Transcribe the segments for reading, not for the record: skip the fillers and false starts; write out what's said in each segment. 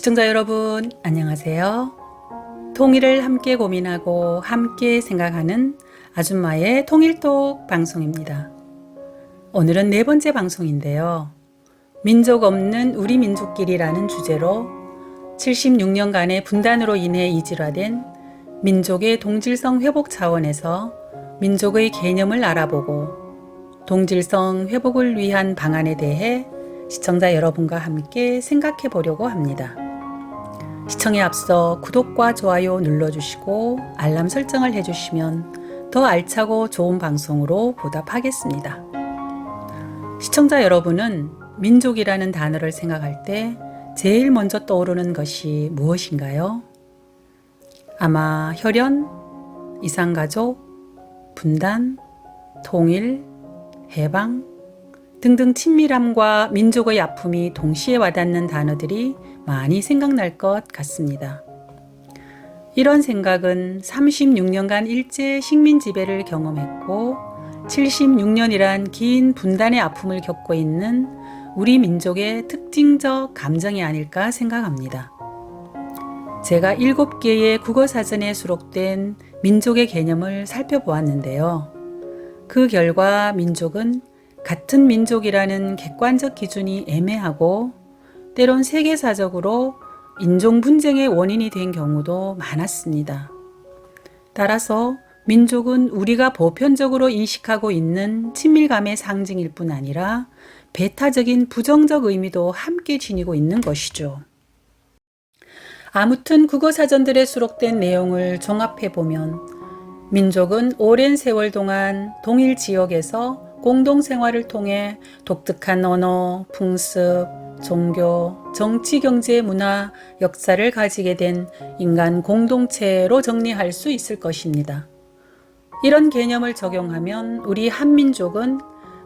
시청자 여러분, 안녕하세요. 통일을 함께 고민하고 함께 생각하는 아줌마의 통일톡 방송입니다. 오늘은 네 번째 방송인데요. 민족 없는 우리 민족끼리라는 주제로 76년간의 분단으로 인해 이질화된 민족의 동질성 회복 차원에서 민족의 개념을 알아보고 동질성 회복을 위한 방안에 대해 시청자 여러분과 함께 생각해 보려고 합니다. 시청에 앞서 구독과 좋아요 눌러주시고 알람 설정을 해주시면 더 알차고 좋은 방송으로 보답하겠습니다. 시청자 여러분은 민족이라는 단어를 생각할 때 제일 먼저 떠오르는 것이 무엇인가요? 아마 혈연, 이산가족, 분단, 통일, 해방 등등 친밀함과 민족의 아픔이 동시에 와닿는 단어들이 많이 생각날 것 같습니다. 이런 생각은 36년간 일제 식민 지배를 경험했고 76년이란 긴 분단의 아픔을 겪고 있는 우리 민족의 특징적 감정이 아닐까 생각합니다. 제가 7개의 국어사전에 수록된 민족의 개념을 살펴보았는데요. 그 결과 민족은 같은 민족이라는 객관적 기준이 애매하고 때론 세계사적으로 인종 분쟁의 원인이 된 경우도 많았습니다. 따라서 민족은 우리가 보편적으로 인식하고 있는 친밀감의 상징일 뿐 아니라 배타적인 부정적 의미도 함께 지니고 있는 것이죠. 아무튼 국어사전들에 수록된 내용을 종합해보면 민족은 오랜 세월 동안 동일 지역에서 공동생활을 통해 독특한 언어, 풍습, 종교, 정치, 경제, 문화, 역사를 가지게 된 인간 공동체로 정리할 수 있을 것입니다. 이런 개념을 적용하면 우리 한민족은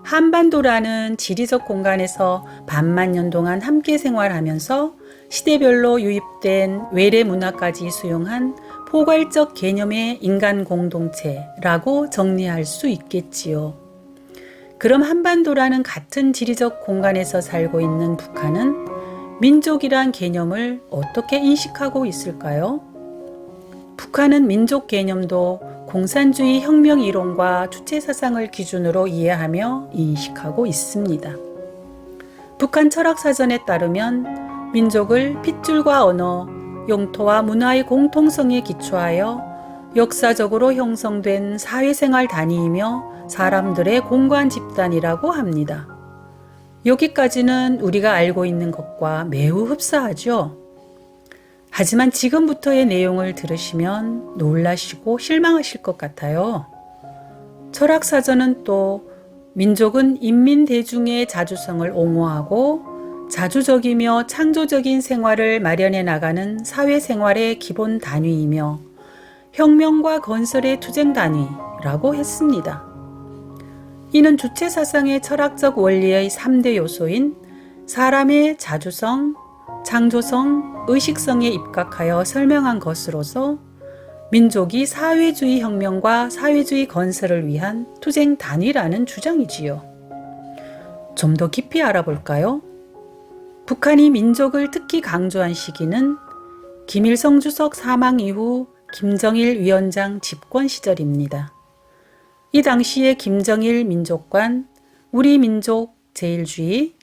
한반도라는 지리적 공간에서 반만 년 동안 함께 생활하면서 시대별로 유입된 외래 문화까지 수용한 포괄적 개념의 인간 공동체라고 정리할 수 있겠지요. 그럼 한반도라는 같은 지리적 공간에서 살고 있는 북한은 민족이란 개념을 어떻게 인식하고 있을까요? 북한은 민족 개념도 공산주의 혁명 이론과 주체 사상을 기준으로 이해하며 인식하고 있습니다. 북한 철학사전에 따르면 민족을 핏줄과 언어, 영토와 문화의 공통성에 기초하여 역사적으로 형성된 사회생활 단위이며 사람들의 공관 집단이라고 합니다. 여기까지는 우리가 알고 있는 것과 매우 흡사하죠. 하지만 지금부터의 내용을 들으시면 놀라시고 실망하실 것 같아요. 철학사전은 또 민족은 인민 대중의 자주성을 옹호하고 자주적이며 창조적인 생활을 마련해 나가는 사회생활의 기본 단위이며 혁명과 건설의 투쟁 단위라고 했습니다. 이는 주체사상의 철학적 원리의 3대 요소인 사람의 자주성, 창조성, 의식성에 입각하여 설명한 것으로서 민족이 사회주의 혁명과 사회주의 건설을 위한 투쟁 단위라는 주장이지요. 좀 더 깊이 알아볼까요? 북한이 민족을 특히 강조한 시기는 김일성 주석 사망 이후 김정일 위원장 집권 시절입니다. 이 당시에 김정일 민족관, 우리 민족 제일주의,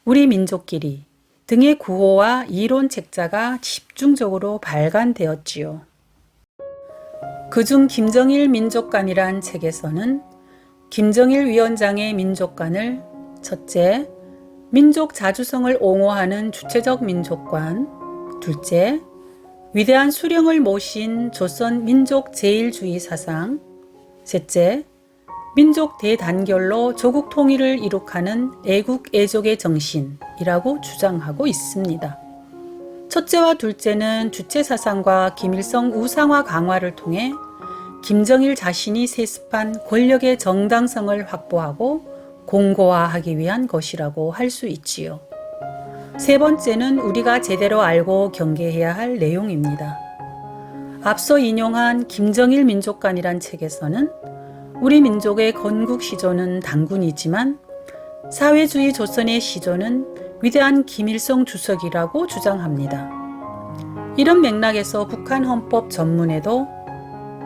우리 민족끼리 등의 구호와 이론 책자가 집중적으로 발간되었지요. 그중 김정일 민족관이란 책에서는 김정일 위원장의 민족관을 첫째, 민족 자주성을 옹호하는 주체적 민족관, 둘째, 위대한 수령을 모신 조선 민족 제일주의 사상, 셋째, 민족 대단결로 조국 통일을 이룩하는 애국 애족의 정신이라고 주장하고 있습니다. 첫째와 둘째는 주체 사상과 김일성 우상화 강화를 통해 김정일 자신이 세습한 권력의 정당성을 확보하고 공고화하기 위한 것이라고 할 수 있지요. 세 번째는 우리가 제대로 알고 경계해야 할 내용입니다. 앞서 인용한 김정일 민족관이란 책에서는 우리 민족의 건국 시조는 단군이지만 사회주의 조선의 시조는 위대한 김일성 주석이라고 주장합니다. 이런 맥락에서 북한 헌법 전문에도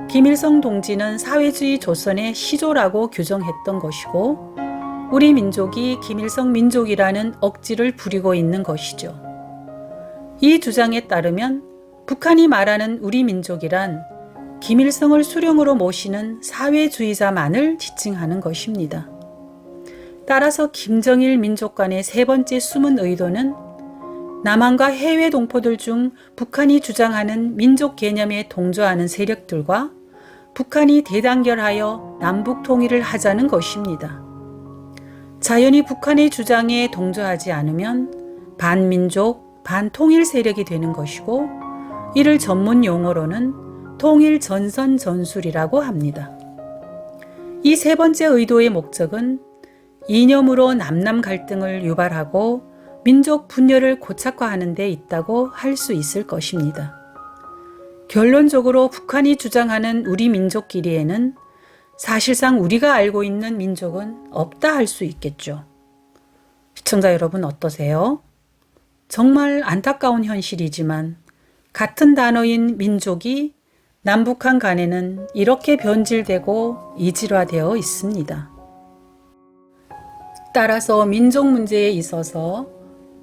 김일성 동지는 사회주의 조선의 시조라고 규정했던 것이고 우리 민족이 김일성 민족이라는 억지를 부리고 있는 것이죠. 이 주장에 따르면 북한이 말하는 우리 민족이란 김일성을 수령으로 모시는 사회주의자만을 지칭하는 것입니다. 따라서 김정일 민족 간의 세 번째 숨은 의도는 남한과 해외 동포들 중 북한이 주장하는 민족 개념에 동조하는 세력들과 북한이 대단결하여 남북 통일을 하자는 것입니다. 자연히 북한의 주장에 동조하지 않으면 반민족, 반통일 세력이 되는 것이고 이를 전문 용어로는 통일 전선 전술이라고 합니다. 이 세 번째 의도의 목적은 이념으로 남남 갈등을 유발하고 민족 분열을 고착화하는 데 있다고 할 수 있을 것입니다. 결론적으로 북한이 주장하는 우리 민족끼리에는 사실상 우리가 알고 있는 민족은 없다 할 수 있겠죠. 시청자 여러분 어떠세요? 정말 안타까운 현실이지만 같은 단어인 민족이 남북한 간에는 이렇게 변질되고 이질화되어 있습니다. 따라서 민족 문제에 있어서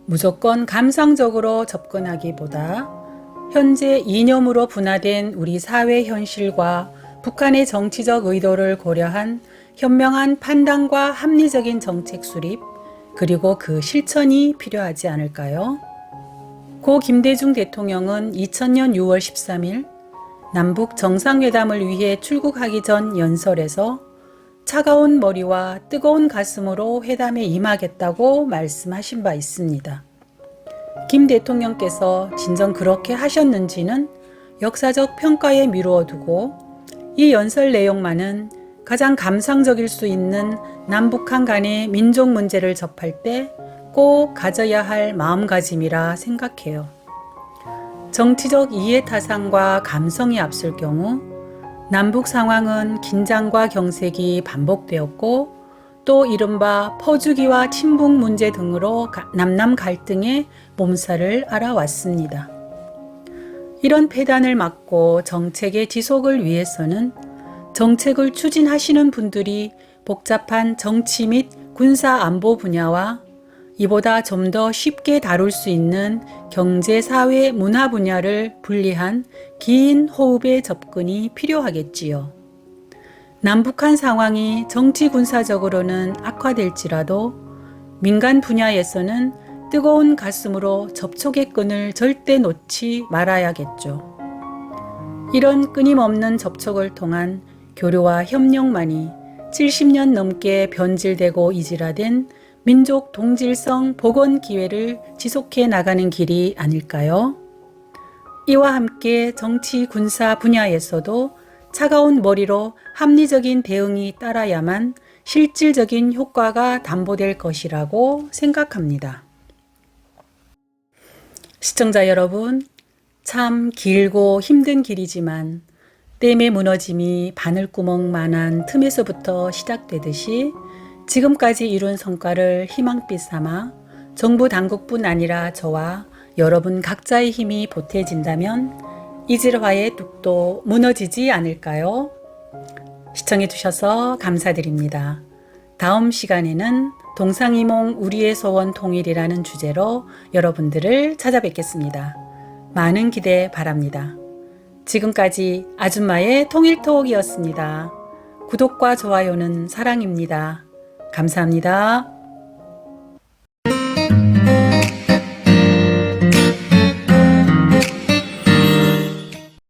무조건 감상적으로 접근하기보다 현재 이념으로 분화된 우리 사회 현실과 북한의 정치적 의도를 고려한 현명한 판단과 합리적인 정책 수립 그리고 그 실천이 필요하지 않을까요? 고 김대중 대통령은 2000년 6월 13일 남북 정상회담을 위해 출국하기 전 연설에서 차가운 머리와 뜨거운 가슴으로 회담에 임하겠다고 말씀하신 바 있습니다. 김 대통령께서 진정 그렇게 하셨는지는 역사적 평가에 미루어 두고 이 연설 내용만은 가장 감상적일 수 있는 남북한 간의 민족 문제를 접할 때 꼭 가져야 할 마음가짐이라 생각해요. 정치적 이해타산과 감성이 앞설 경우 남북 상황은 긴장과 경색이 반복되었고 또 이른바 퍼주기와 친북 문제 등으로 남남 갈등의 몸살을 앓아왔습니다. 이런 폐단을 막고 정책의 지속을 위해서는 정책을 추진하시는 분들이 복잡한 정치 및 군사 안보 분야와 이보다 좀 더 쉽게 다룰 수 있는 경제, 사회, 문화 분야를 분리한 긴 호흡의 접근이 필요하겠지요. 남북한 상황이 정치 군사적으로는 악화될지라도 민간 분야에서는 뜨거운 가슴으로 접촉의 끈을 절대 놓지 말아야겠죠. 이런 끊임없는 접촉을 통한 교류와 협력만이 70년 넘게 변질되고 이질화된 민족 동질성 복원 기회를 지속해 나가는 길이 아닐까요? 이와 함께 정치 군사 분야에서도 차가운 머리로 합리적인 대응이 따라야만 실질적인 효과가 담보될 것이라고 생각합니다. 시청자 여러분, 참 길고 힘든 길이지만 댐의 무너짐이 바늘구멍만한 틈에서부터 시작되듯이 지금까지 이룬 성과를 희망빛 삼아 정부 당국뿐 아니라 저와 여러분 각자의 힘이 보태진다면 이질화의 뚝도 무너지지 않을까요? 시청해 주셔서 감사드립니다. 다음 시간에는 동상이몽 우리의 소원 통일이라는 주제로 여러분들을 찾아뵙겠습니다. 많은 기대 바랍니다. 지금까지 아줌마의 통일톡이었습니다. 구독과 좋아요는 사랑입니다. 감사합니다.